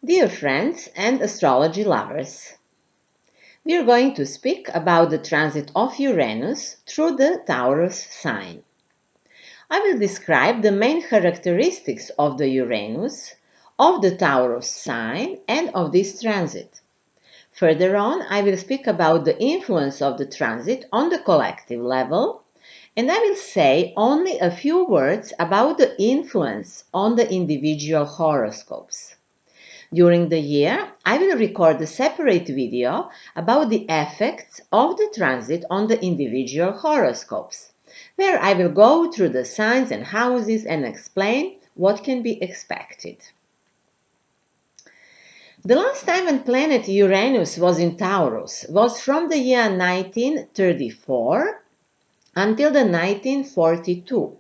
Dear friends and astrology lovers, we are going to speak about the transit of Uranus through the Taurus sign. I will describe the main characteristics of the Uranus, of the Taurus sign, and of this transit. Further on, I will speak about the influence of the transit on the collective level, and I will say only a few words about the influence on the individual horoscopes. During the year, I will record a separate video about the effects of the transit on the individual horoscopes, where I will go through the signs and houses and explain what can be expected. The last time when planet Uranus was in Taurus was from the year 1934 until the 1942.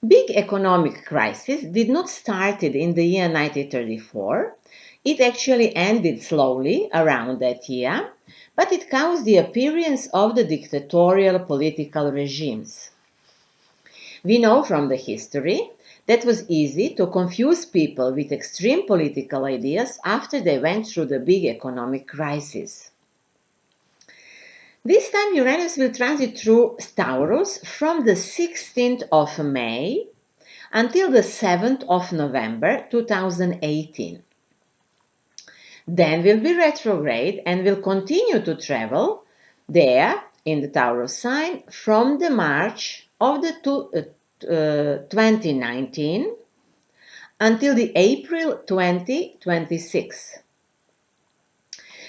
Big economic crisis did not start in the year 1934. It actually ended slowly around that year, but it caused the appearance of the dictatorial political regimes. We know from the history that it was easy to confuse people with extreme political ideas after they went through the big economic crisis. This time Uranus will transit through Taurus from the 16th of May until the 7th of November 2018. Then will be retrograde and will continue to travel there in the Taurus sign from the March of the 2019 until the April 2026.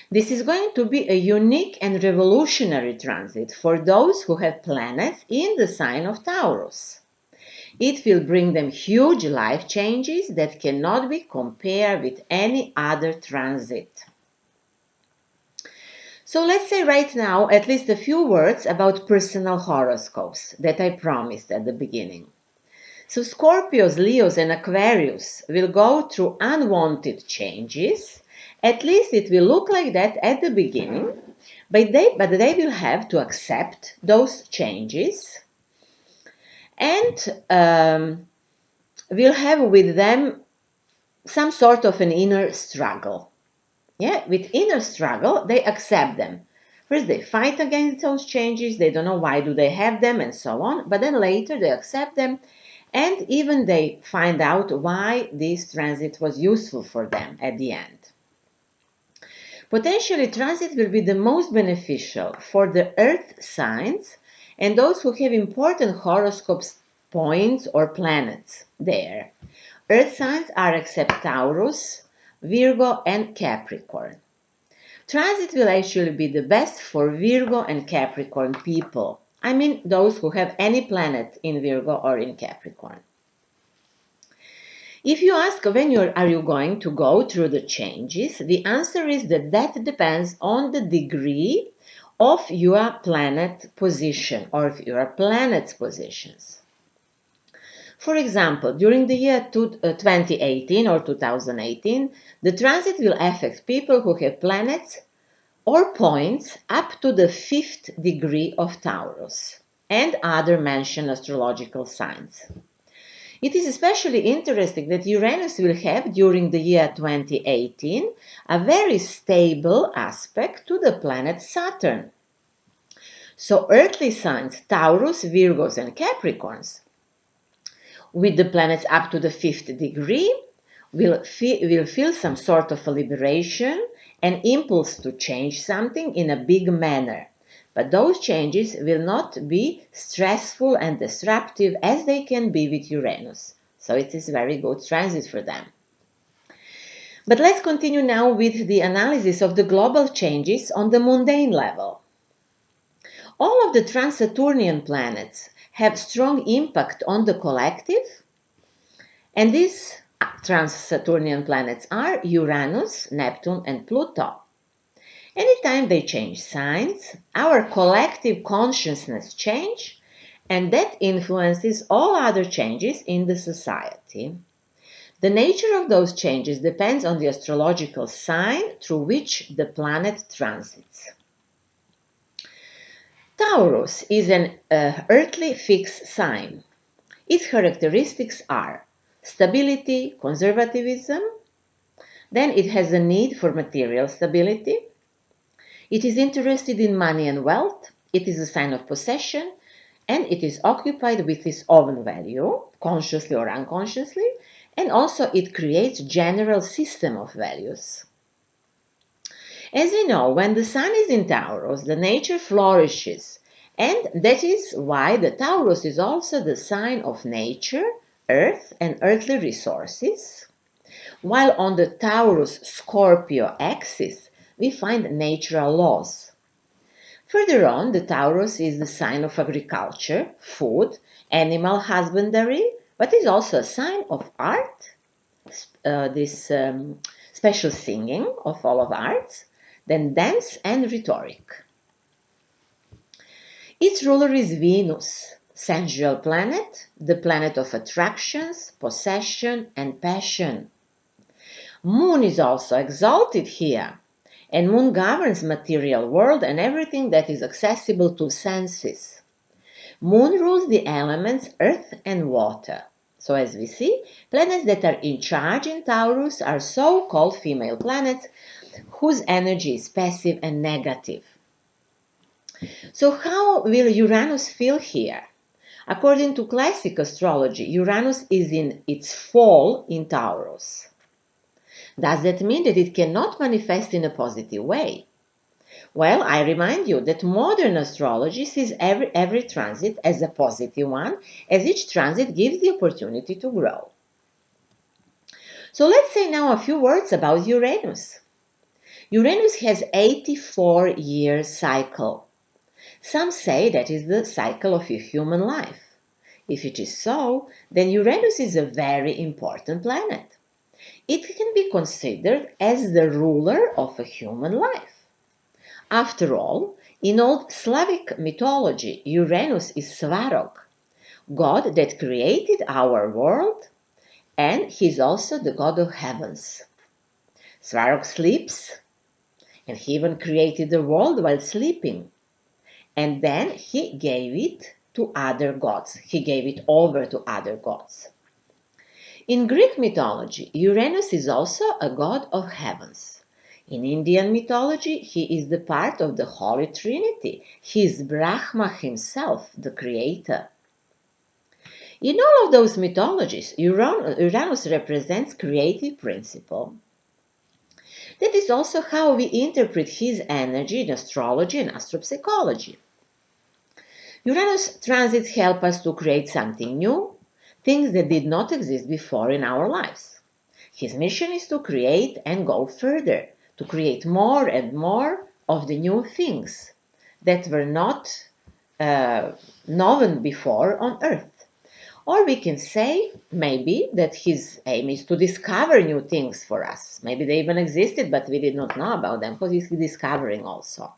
This is going to be a unique and revolutionary transit for those who have planets in the sign of Taurus. It will bring them huge life changes that cannot be compared with any other transit. So let's say right now at least a few words about personal horoscopes that I promised at the beginning. So Scorpios, Leos and Aquarius will go through unwanted changes. At least it will look like that at the beginning, but they will have to accept those changes and will have with them some sort of an inner struggle. Yeah, with inner struggle, they accept them. First, they fight against those changes. They don't know why do they have them and so on. But then later they accept them and even they find out why this transit was useful for them at the end. Potentially, transit will be the most beneficial for the Earth signs and those who have important horoscopes points or planets there. Earth signs are except Taurus, Virgo and Capricorn. Transit will actually be the best for Virgo and Capricorn people. I mean those who have any planet in Virgo or in Capricorn. If you ask when are you going to go through the changes, the answer is that depends on the degree of your planet position or of your planet's positions. For example, during the year 2018 or 2018, the transit will affect people who have planets or points up to the 5th degree of Taurus and other mentioned astrological signs. It is especially interesting that Uranus will have during the year 2018 a very stable aspect to the planet Saturn. So earthly signs Taurus, Virgos and Capricorns with the planets up to the 5th degree will feel some sort of a liberation, an impulse to change something in a big manner. But those changes will not be stressful and disruptive as they can be with Uranus. So it is very good transit for them. But let's continue now with the analysis of the global changes on the mundane level. All of the trans-Saturnian planets have strong impact on the collective, and these trans-Saturnian planets are Uranus, Neptune and Pluto. Anytime they change signs, our collective consciousness change, and that influences all other changes in the society. The nature of those changes depends on the astrological sign through which the planet transits. Taurus is an earthly fixed sign. Its characteristics are stability, conservatism, Then it has a need for material stability. It is interested in money and wealth. It is a sign of possession, and it is occupied with its own value, consciously or unconsciously, and also it creates general system of values. As we know, when the sun is in Taurus, the nature flourishes, and that is why the Taurus is also the sign of nature, earth, and earthly resources, while on the Taurus-Scorpio axis, we find natural laws. Further on, the Taurus is the sign of agriculture, food, animal husbandry, but is also a sign of art, this special singing of all of arts, then dance and rhetoric. Its ruler is Venus, sensual planet, the planet of attractions, possession, and passion. Moon is also exalted here, and Moon governs material world and everything that is accessible to senses. Moon rules the elements earth and water. So as we see, planets that are in charge in Taurus are so-called female planets whose energy is passive and negative. So how will Uranus feel here? According to classic astrology, Uranus is in its fall in Taurus. Does that mean that it cannot manifest in a positive way? Well, I remind you that modern astrology sees every transit as a positive one, as each transit gives the opportunity to grow. So let's say now a few words about Uranus. Uranus has 84-year cycle. Some say that is the cycle of a human life. If it is so, then Uranus is a very important planet. It can be considered as the ruler of a human life. After all, in old Slavic mythology, Uranus is Svarog, god that created our world, and he is also the god of heavens. Svarog sleeps, and he even created the world while sleeping. And then he gave it to other gods. He gave it over to other gods. In Greek mythology, Uranus is also a god of heavens. In Indian mythology, he is the part of the Holy Trinity. He is Brahma himself, the creator. In all of those mythologies, Uranus represents creative principle. That is also how we interpret his energy in astrology and astropsychology. Uranus transits help us to create something new, things that did not exist before in our lives. His mission is to create and go further, to create more and more of the new things that were not known before on Earth. Or we can say, maybe, that his aim is to discover new things for us. Maybe they even existed, but we did not know about them, because he's discovering also.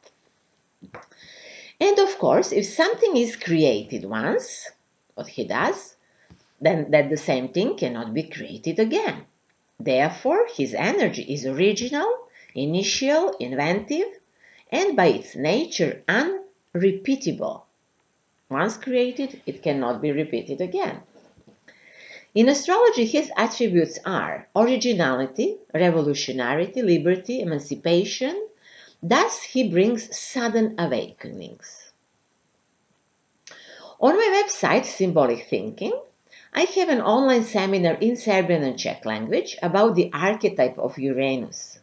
And of course, if something is created once, what he does, then that the same thing cannot be created again. Therefore, his energy is original, initial, inventive, and by its nature unrepeatable. Once created, it cannot be repeated again. In astrology, his attributes are originality, revolutionarity, liberty, emancipation. Thus, he brings sudden awakenings. On my website, Symbolic Thinking, I have an online seminar in Serbian and Czech language about the archetype of Uranus.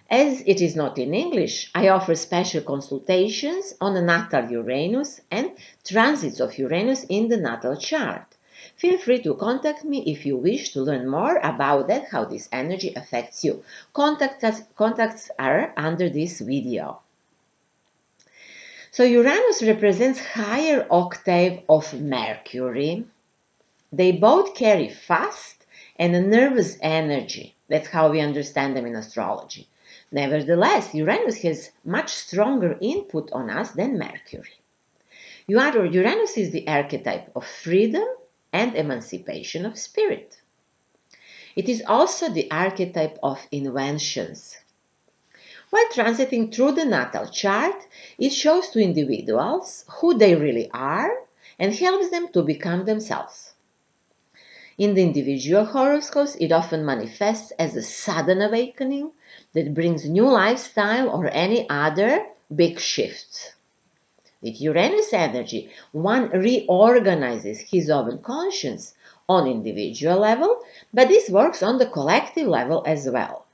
As it is not in English, I offer special consultations on the natal Uranus and transits of Uranus in the natal chart. Feel free to contact me if you wish to learn more about that, how this energy affects you. Contacts are under this video. So Uranus represents higher octave of Mercury. They both carry fast and a nervous energy. That's how we understand them in astrology. Nevertheless, Uranus has much stronger input on us than Mercury. Uranus is the archetype of freedom and emancipation of spirit. It is also the archetype of inventions. While transiting through the natal chart, it shows to individuals who they really are and helps them to become themselves. In the individual horoscopes, it often manifests as a sudden awakening that brings new lifestyle or any other big shifts. With Uranus energy, one reorganizes his own conscience on individual level, but this works on the collective level as well.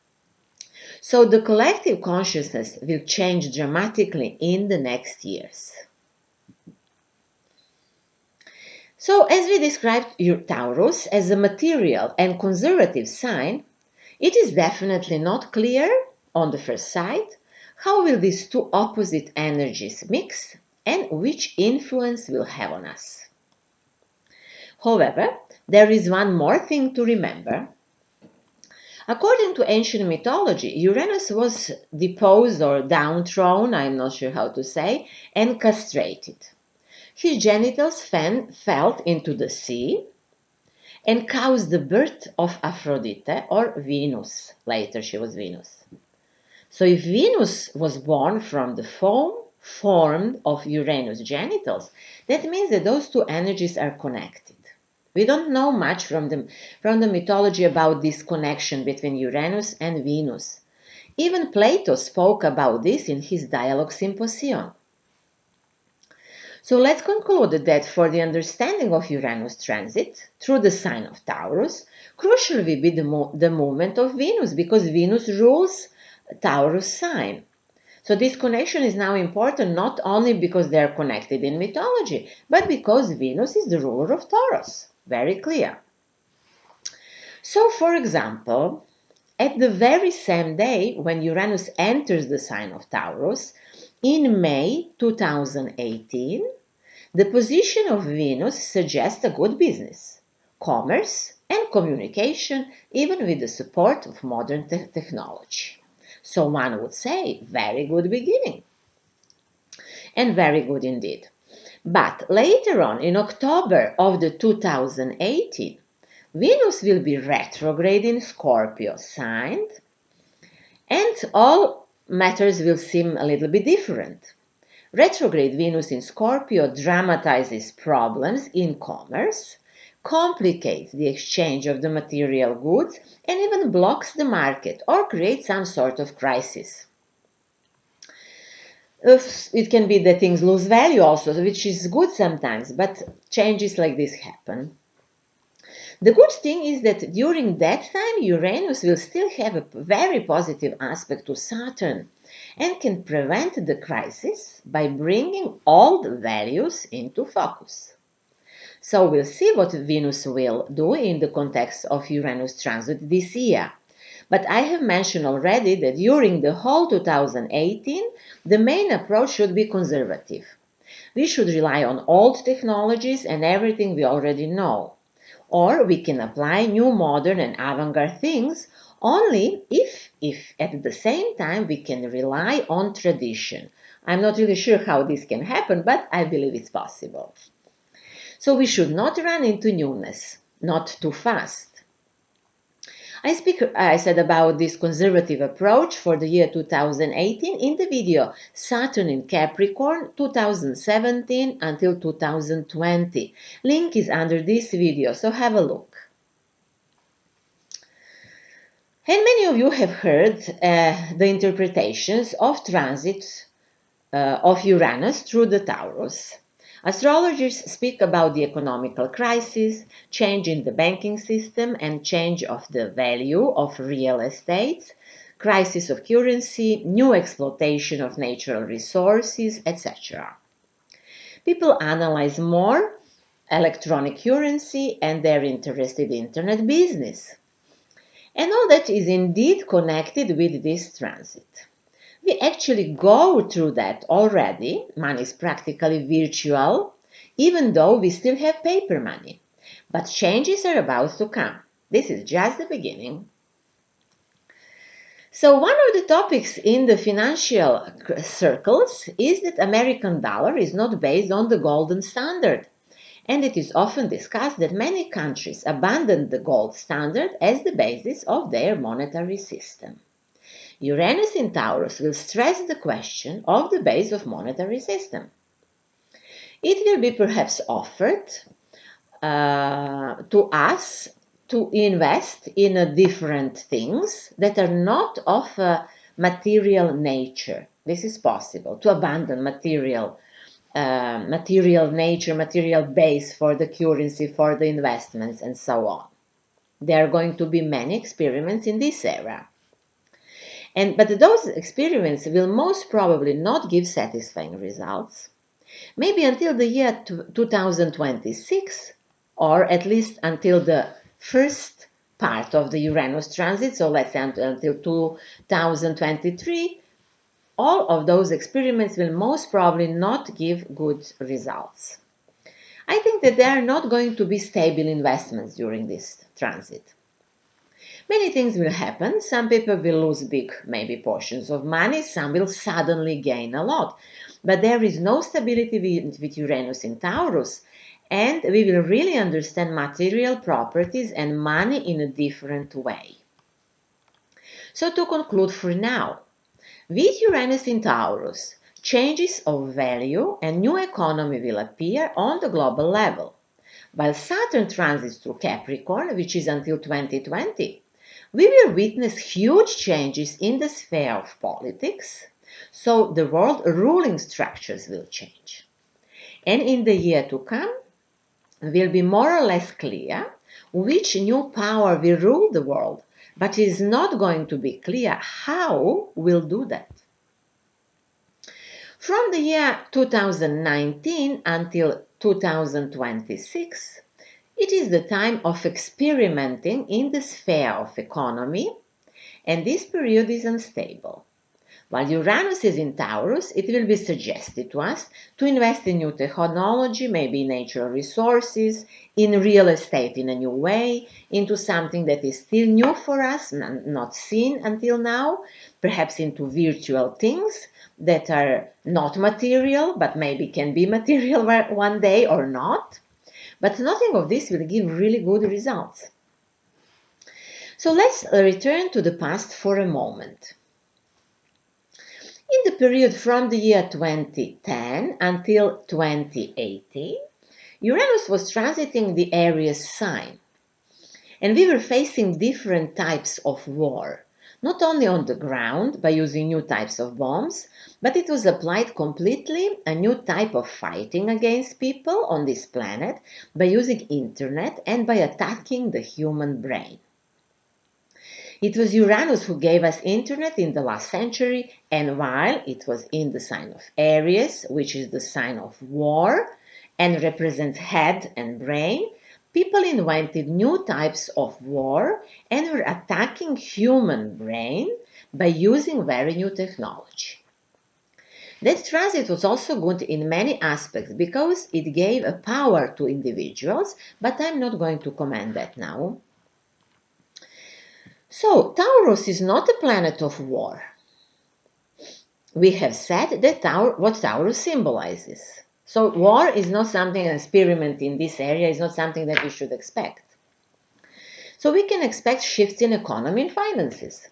So the collective consciousness will change dramatically in the next years. So as we described Taurus as a material and conservative sign, it is definitely not clear on the first sight how will these two opposite energies mix and which influence will have on us. However, there is one more thing to remember. According to ancient mythology, Uranus was deposed or downtrodden, I'm not sure how to say, and castrated. His genitals fell into the sea and caused the birth of Aphrodite or Venus. Later she was Venus. So if Venus was born from the foam formed of Uranus genitals, that means that those two energies are connected. We don't know much from the mythology about this connection between Uranus and Venus. Even Plato spoke about this in his dialogue Symposion. So let's conclude that for the understanding of Uranus transit through the sign of Taurus, crucial will be the movement of Venus, because Venus rules Taurus sign. So this connection is now important not only because they are connected in mythology, but because Venus is the ruler of Taurus. Very clear. So for example, at the very same day when Uranus enters the sign of Taurus, in May 2018, the position of Venus suggests a good business, commerce, and communication, even with the support of modern technology. So one would say, very good beginning. And very good indeed. But later on, in October of the 2018, Venus will be retrograde in Scorpio sign, and all matters will seem a little bit different. Retrograde Venus in Scorpio dramatizes problems in commerce, complicates the exchange of the material goods, and even blocks the market or creates some sort of crisis. It can be that things lose value also, which is good sometimes, but changes like this happen. The good thing is that during that time, Uranus will still have a very positive aspect to Saturn and can prevent the crisis by bringing old values into focus. So we'll see what Venus will do in the context of Uranus transit this year. But I have mentioned already that during the whole 2018, the main approach should be conservative. We should rely on old technologies and everything we already know. Or we can apply new modern and avant-garde things only if at the same time we can rely on tradition. I'm not really sure how this can happen, but I believe it's possible. So we should not run into newness, not too fast. I said about this conservative approach for the year 2018 in the video Saturn in Capricorn 2017 until 2020. Link is under this video, so have a look. And many of you have heard the interpretations of transits of Uranus through the Taurus. Astrologers speak about the economical crisis, change in the banking system, and change of the value of real estate, crisis of currency, new exploitation of natural resources, etc. People analyze more electronic currency and they're interested in internet business. And all that is indeed connected with this transit. We actually go through that already. Money is practically virtual, even though we still have paper money. But changes are about to come. This is just the beginning. So one of the topics in the financial circles is that American dollar is not based on the golden standard. And it is often discussed that many countries abandoned the gold standard as the basis of their monetary system. Uranus in Taurus will stress the question of the base of monetary system. It will be perhaps offered to us to invest in different things that are not of a material nature. This is possible, to abandon material nature, material base for the currency, for the investments, and so on. There are going to be many experiments in this era. But those experiments will most probably not give satisfying results. Maybe until the year 2026, or at least until the first part of the Uranus transit, so let's say until 2023, all of those experiments will most probably not give good results. I think that there are not going to be stable investments during this transit. Many things will happen. Some people will lose big, maybe portions of money. Some will suddenly gain a lot. But there is no stability with Uranus in Taurus. And we will really understand material properties and money in a different way. So to conclude for now, with Uranus in Taurus, changes of value and new economy will appear on the global level. While Saturn transits through Capricorn, which is until 2020, we will witness huge changes in the sphere of politics, so the world ruling structures will change. And in the year to come, will be more or less clear which new power will rule the world, but it is not going to be clear how we'll do that. From the year 2019 until 2026, it is the time of experimenting in the sphere of economy, and this period is unstable. While Uranus is in Taurus, it will be suggested to us to invest in new technology, maybe natural resources, in real estate in a new way, into something that is still new for us, not seen until now, perhaps into virtual things that are not material, but maybe can be material one day or not. But nothing of this will give really good results. So let's return to the past for a moment. In the period from the year 2010 until 2018, Uranus was transiting the Aries sign, and we were facing different types of war, not only on the ground by using new types of bombs, but it was applied completely a new type of fighting against people on this planet by using internet and by attacking the human brain. It was Uranus who gave us internet in the last century, and while it was in the sign of Aries, which is the sign of war and represents head and brain, people invented new types of war and were attacking human brain by using very new technology. That transit was also good in many aspects because it gave a power to individuals, but I'm not going to comment that now. So, Taurus is not a planet of war. We have said that what Taurus symbolizes. So, war is not something, an experiment in this area is not something that we should expect. So, we can expect shifts in economy and finances.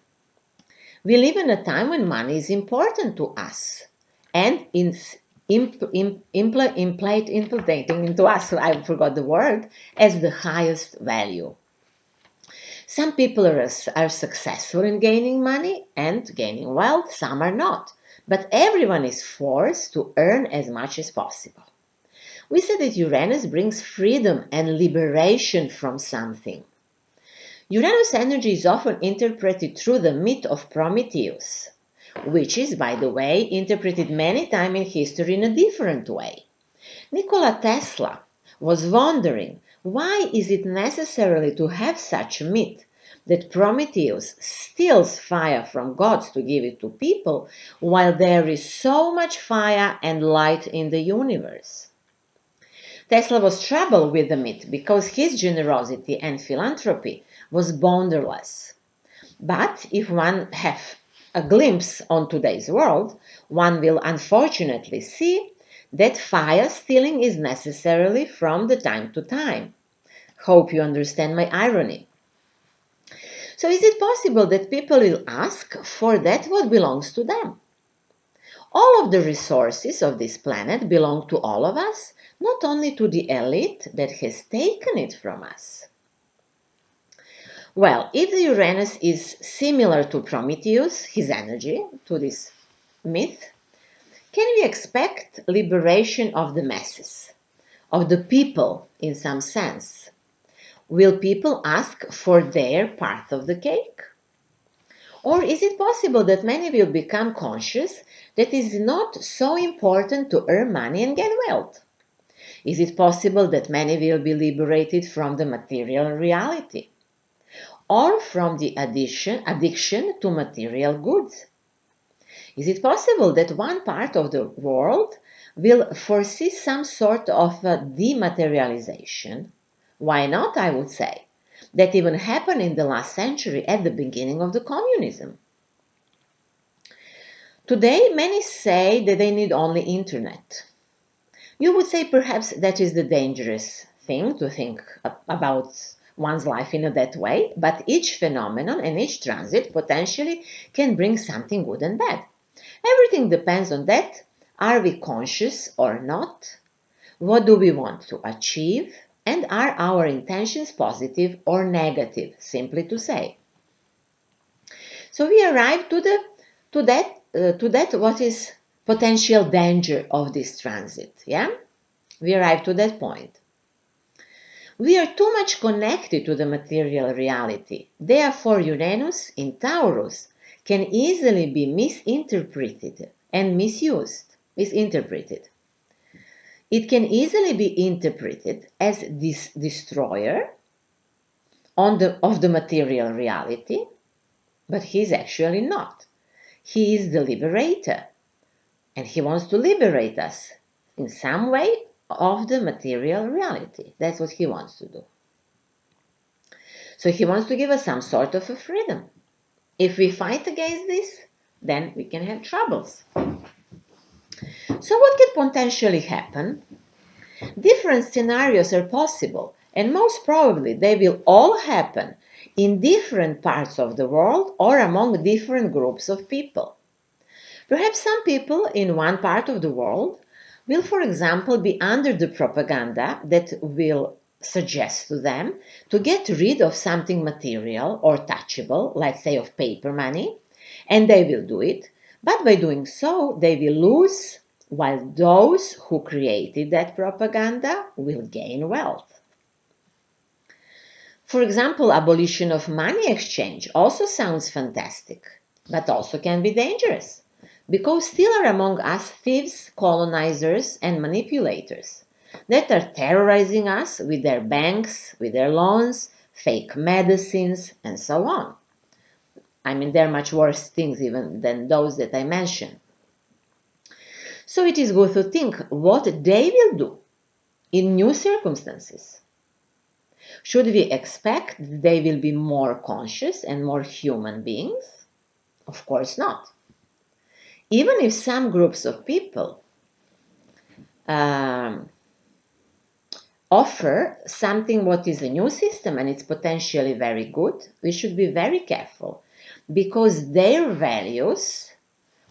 We live in a time when money is important to us and implanting into us, I forgot the word, as the highest value. Some people are successful in gaining money and gaining wealth, some are not. But everyone is forced to earn as much as possible. We said that Uranus brings freedom and liberation from something. Uranus energy is often interpreted through the myth of Prometheus, which is, by the way, interpreted many times in history in a different way. Nikola Tesla was wondering, why is it necessary to have such a myth that Prometheus steals fire from gods to give it to people, while there is so much fire and light in the universe? Tesla was troubled with the myth because his generosity and philanthropy was boundless. But if one has a glimpse on today's world, one will unfortunately see that fire stealing is necessarily from the time to time. Hope you understand my irony. So is it possible that people will ask for that what belongs to them? All of the resources of this planet belong to all of us, not only to the elite that has taken it from us. Well, if the Uranus is similar to Prometheus, his energy, to this myth, can we expect liberation of the masses, of the people in some sense? Will people ask for their part of the cake? Or is it possible that many will become conscious that it is not so important to earn money and get wealth? Is it possible that many will be liberated from the material reality? Or from the addiction to material goods? Is it possible that one part of the world will foresee some sort of dematerialization? Why not, I would say. That even happened in the last century at the beginning of the communism. Today, many say that they need only internet. You would say perhaps that is the dangerous thing to think about one's life in that way, but each phenomenon and each transit potentially can bring something good and bad. Everything depends on that. Are we conscious or not? What do we want to achieve? And are our intentions positive or negative, simply to say. So we arrive to that what is potential danger of this transit, yeah? We arrive to that point. We are too much connected to the material reality. Therefore, Uranus in Taurus can easily be misinterpreted and misused. Misinterpreted. It can easily be interpreted as this destroyer of the material reality, but he's actually not. He is the liberator, and he wants to liberate us in some way of the material reality. That's what he wants to do. So he wants to give us some sort of a freedom. If we fight against this, then we can have troubles. So what could potentially happen? Different scenarios are possible, and most probably they will all happen in different parts of the world or among different groups of people. Perhaps some people in one part of the world will, for example, be under the propaganda that will suggest to them to get rid of something material or touchable, let's say of paper money, and they will do it, but by doing so they will lose, while those who created that propaganda will gain wealth. For example, abolition of money exchange also sounds fantastic, but also can be dangerous, because still are among us thieves, colonizers, and manipulators that are terrorizing us with their banks, with their loans, fake medicines, and so on. I mean, there are much worse things even than those that I mentioned. So it is good to think what they will do in new circumstances. Should we expect they will be more conscious and more human beings? Of course not. Even if some groups of people offer something what is a new system and it's potentially very good, we should be very careful, because their values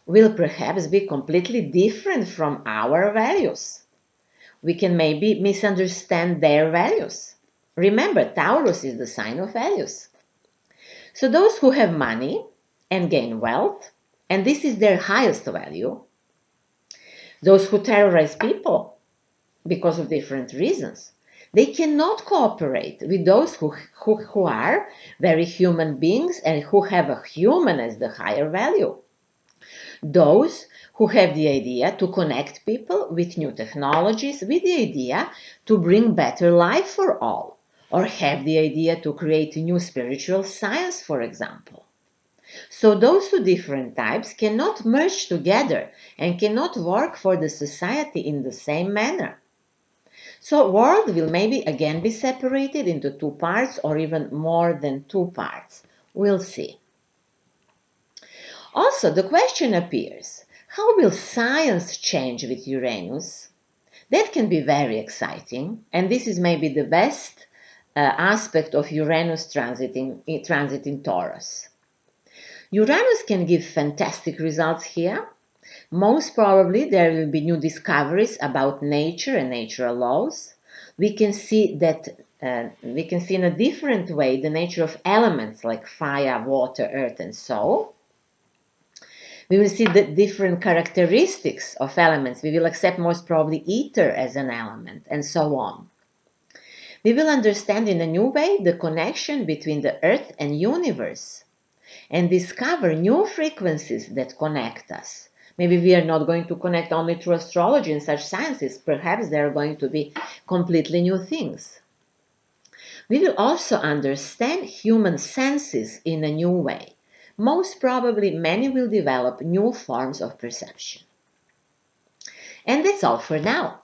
will perhaps be completely different from our values. We can maybe misunderstand their values. Remember, Taurus is the sign of values. So those who have money and gain wealth, and this is their highest value, those who terrorize people because of different reasons, they cannot cooperate with those who are very human beings and who have a human as the higher value. Those who have the idea to connect people with new technologies, with the idea to bring better life for all, or have the idea to create new spiritual science, for example. So those two different types cannot merge together and cannot work for the society in the same manner. So world will maybe again be separated into two parts or even more than two parts. We'll see. Also, the question appears, how will science change with Uranus? That can be very exciting, and this is maybe the best aspect of Uranus transit in Taurus. Uranus can give fantastic results here, Most probably there will be new discoveries about nature and natural laws. We can see in a different way the nature of elements like fire, water, earth, and so. We will see the different characteristics of elements. We will accept most probably ether as an element, and so on. We will understand in a new way the connection between the earth and universe and discover new frequencies that connect us. Maybe we are not going to connect only through astrology and such sciences. Perhaps there are going to be completely new things. We will also understand human senses in a new way. Most probably many will develop new forms of perception. And that's all for now.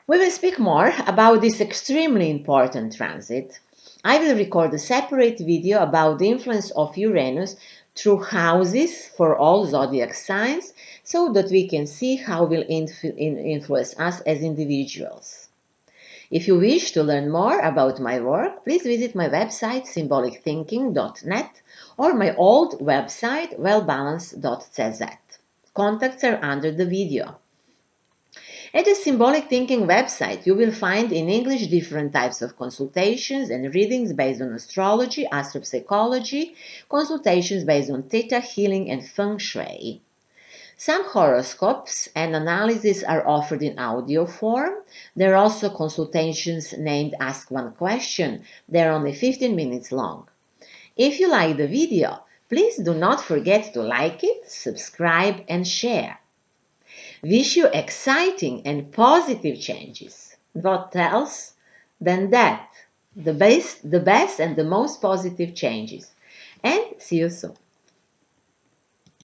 We will speak more about this extremely important transit. I will record a separate video about the influence of Uranus through houses for all zodiac signs so that we can see how it will influence us as individuals. If you wish to learn more about my work, please visit my website symbolicthinking.net or my old website wellbalance.cz. Contacts are under the video. At the Symbolic Thinking website, you will find in English different types of consultations and readings based on astrology, astropsychology, consultations based on theta healing and feng shui. Some horoscopes and analyses are offered in audio form. There are also consultations named Ask One Question. They're only 15 minutes long. If you like the video, please do not forget to like it, subscribe, and share. Wish you exciting and positive changes. What else than that? The best and the most positive changes. And see you soon.